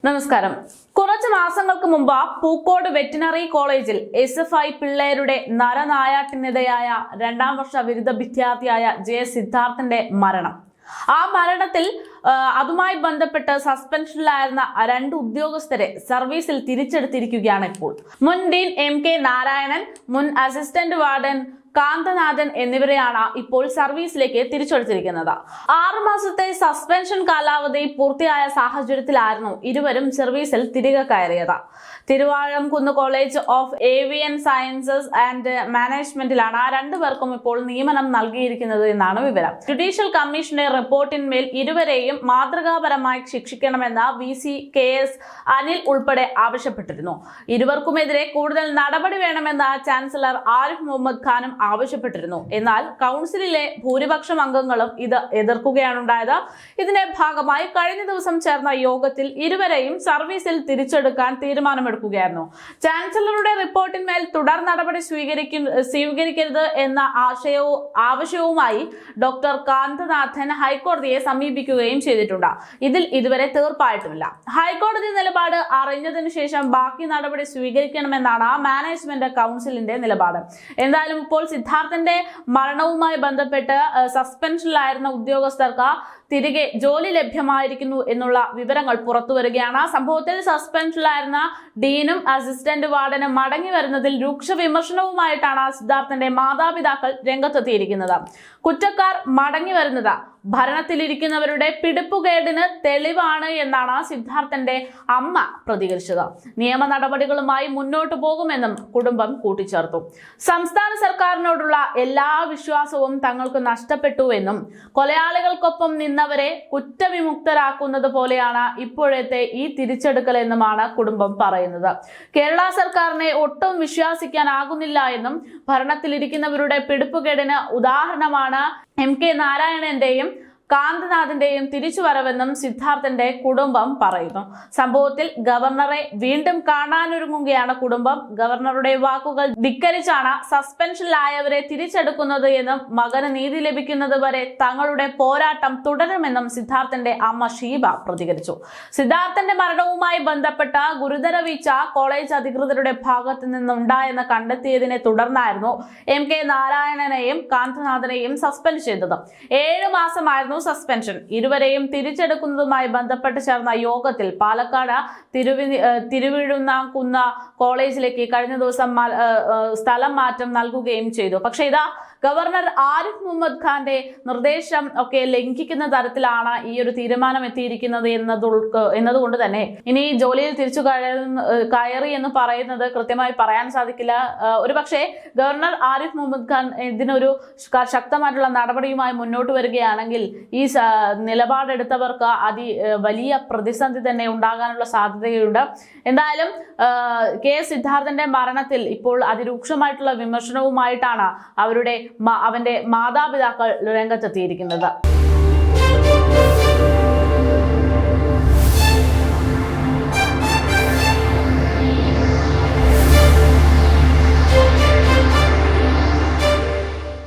നമസ്കാരം. കുറച്ച് മാസങ്ങൾക്ക് മുമ്പ് പൂക്കോട് വെറ്റിനറി കോളേജിൽ SFI പിള്ളേരുടെ നരനായാട്ടിനിടയായ 2ാം വർഷ ബിരുദ വിദ്യാർത്ഥിയായ J. സിദ്ധാർത്ഥന്റെ മരണം. ആ മരണത്തിൽ അതുമായി ബന്ധപ്പെട്ട് സസ്പെൻഷനിലായിരുന്ന 2 ഉദ്യോഗസ്ഥരെ സർവീസിൽ തിരിച്ചെടുത്തിരിക്കുകയാണ് ഇപ്പോൾ. മുൻ ഡീൻ MK നാരായണൻ, മുൻ അസിസ്റ്റന്റ് വാർഡൻ കാന്തനാഥൻ എന്നിവരെയാണ് ഇപ്പോൾ സർവീസിലേക്ക് തിരിച്ചെടുത്തിരിക്കുന്നത്. 6 മാസത്തെ സസ്പെൻഷൻ കാലാവധി പൂർത്തിയായ സാഹചര്യത്തിലായിരുന്നു ഇരുവരും സർവീസിൽ തിരികെ കയറിയത്. Thiruvazhamkunnu college of avian sciences and മാനേജ്മെന്റിലാണ് 2 പേർക്കും ഇപ്പോൾ നിയമനം നൽകിയിരിക്കുന്നത് എന്നാണ് വിവരം. ജുഡീഷ്യൽ കമ്മീഷന്റെ റിപ്പോർട്ടിന്മേൽ ഇരുവരെയും മാതൃകാപരമായി ശിക്ഷിക്കണമെന്ന് VC KS അനിൽ ഉൾപ്പെടെ ആവശ്യപ്പെട്ടിരുന്നു. ഇരുവർക്കുമെതിരെ കൂടുതൽ നടപടി വേണമെന്ന് ചാൻസലർ ആരിഫ് മുഹമ്മദ് ഖാനും ആവശ്യപ്പെട്ടിരുന്നു. എന്നാൽ കൗൺസിലിലെ ഭൂരിപക്ഷം അംഗങ്ങളും ഇത് എതിർക്കുകയാണുണ്ടായത്. ഇതിന്റെ ഭാഗമായി കഴിഞ്ഞ ദിവസം ചേർന്ന യോഗത്തിൽ ഇരുവരെയും സർവീസിൽ തിരിച്ചെടുക്കാൻ തീരുമാനമെടുക്കുകയായിരുന്നു. ചാൻസലറുടെ റിപ്പോർട്ടിന്മേൽ തുടർ നടപടി സ്വീകരിക്കരുത് എന്ന ആവശ്യവുമായി ഡോക്ടർ കാന്തനാഥൻ ഹൈക്കോടതിയെ സമീപിക്കുകയും ചെയ്തിട്ടുണ്ട്. ഇതിൽ ഇതുവരെ തീർപ്പായിട്ടുമില്ല. ഹൈക്കോടതി നിലപാട് അറിഞ്ഞതിനു ശേഷം ബാക്കി നടപടി സ്വീകരിക്കണമെന്നാണ് മാനേജ്മെന്റ് കൗൺസിലിന്റെ നിലപാട്. എന്തായാലും ഇപ്പോൾ സിദ്ധാർത്ഥന്റെ മരണവുമായി ബന്ധപ്പെട്ട് സസ്പെൻഷനിലായിരുന്ന ഉദ്യോഗസ്ഥർക്ക് തിരികെ ജോലി ലഭ്യമായിരിക്കുന്നു എന്നുള്ള വിവരങ്ങൾ പുറത്തു വരികയാണ്. സംഭവത്തിൽ സസ്പെൻഷനിലായിരുന്ന ഡീനും അസിസ്റ്റന്റ് വാർഡനും മടങ്ങി വരുന്നതിൽ രൂക്ഷ വിമർശനവുമായിട്ടാണ് സിദ്ധാർത്ഥന്റെ മാതാപിതാക്കൾ രംഗത്തെത്തിയിരിക്കുന്നത്. കുറ്റക്കാർ മടങ്ങി വരുന്നത് ഭരണത്തിലിരിക്കുന്നവരുടെ പിടിപ്പുകേടിന് തെളിവാണ് എന്നാണ് സിദ്ധാർത്ഥന്റെ അമ്മ പ്രതികരിച്ചത്. നിയമ നടപടികളുമായി മുന്നോട്ടു പോകുമെന്നും കുടുംബം കൂട്ടിച്ചേർത്തു. സംസ്ഥാന സർക്കാരിനോടുള്ള എല്ലാ വിശ്വാസവും തങ്ങൾക്ക് നഷ്ടപ്പെട്ടുവെന്നും കൊലയാളികൾക്കൊപ്പം നിന്നവരെ കുറ്റവിമുക്തരാക്കുന്നത് പോലെയാണ് ഇപ്പോഴത്തെ ഈ തിരിച്ചെടുക്കൽ എന്നുമാണ് കുടുംബം പറയുന്നത്. കേരള സർക്കാരിനെ ഒട്ടും വിശ്വസിക്കാനാകുന്നില്ല എന്നും ഭരണത്തിലിരിക്കുന്നവരുടെ പിടിപ്പുകേടിന് ഉദാഹരണമാണ് MK നാരായണന്റെയും കാന്തനാഥന്റെയും തിരിച്ചുവരവെന്നും സിദ്ധാർത്ഥന്റെ കുടുംബം പറയുന്നു. സംഭവത്തിൽ ഗവർണറെ വീണ്ടും കാണാനൊരുങ്ങുകയാണ് കുടുംബം. ഗവർണറുടെ വാക്കുകൾ ധിക്കരിച്ചാണ് സസ്പെൻഷനിലായവരെ തിരിച്ചെടുക്കുന്നത് എന്നും മകന് നീതി ലഭിക്കുന്നത് വരെ തങ്ങളുടെ പോരാട്ടം തുടരുമെന്നും സിദ്ധാർത്ഥന്റെ അമ്മ ഷീബ പ്രതികരിച്ചു. സിദ്ധാർത്ഥന്റെ മരണവുമായി ബന്ധപ്പെട്ട ഗുരുതര വീഴ്ച കോളേജ് അധികൃതരുടെ ഭാഗത്തു നിന്നുണ്ടായെന്ന് കണ്ടെത്തിയതിനെ തുടർന്നായിരുന്നു MK നാരായണനെയും കാന്തനാഥനെയും സസ്പെൻഡ് ചെയ്തത്. 7 മാസമായിരുന്നു സസ്പെൻഷൻ. ഇരുവരെയും തിരിച്ചെടുക്കുന്നതുമായി ബന്ധപ്പെട്ട് ചേർന്ന യോഗത്തിൽ പാലക്കാട് തിരുവിഴുന്നാകുന്ന കോളേജിലേക്ക് കഴിഞ്ഞ ദിവസം സ്ഥലം മാറ്റം നൽകുകയും ചെയ്തു. പക്ഷേ ഇതാ ഗവർണർ ആരിഫ് മുഹമ്മദ് ഖാന്റെ നിർദ്ദേശം ഒക്കെ ലംഘിക്കുന്ന തരത്തിലാണ് ഈ ഒരു തീരുമാനം എത്തിയിരിക്കുന്നത് എന്നതുകൊണ്ട് തന്നെ ഇനി ജോലിയിൽ തിരിച്ചു കയറി എന്ന് പറയുന്നത് കൃത്യമായി പറയാൻ സാധിക്കില്ല. ഒരുപക്ഷെ ഗവർണർ ആരിഫ് മുഹമ്മദ് ഖാൻ ഇതിനൊരു ശക്തമായിട്ടുള്ള നടപടിയുമായി മുന്നോട്ട് വരികയാണെങ്കിൽ ഈ നിലപാടെടുത്തവർക്ക് വലിയ പ്രതിസന്ധി തന്നെ ഉണ്ടാകാനുള്ള സാധ്യതയുണ്ട്. എന്തായാലും K. സിദ്ധാർത്ഥന്റെ മരണത്തിൽ ഇപ്പോൾ അതിരൂക്ഷമായിട്ടുള്ള വിമർശനവുമായിട്ടാണ് അവന്റെ മാതാപിതാക്കൾ രംഗത്തെത്തിയിരിക്കുന്നത്.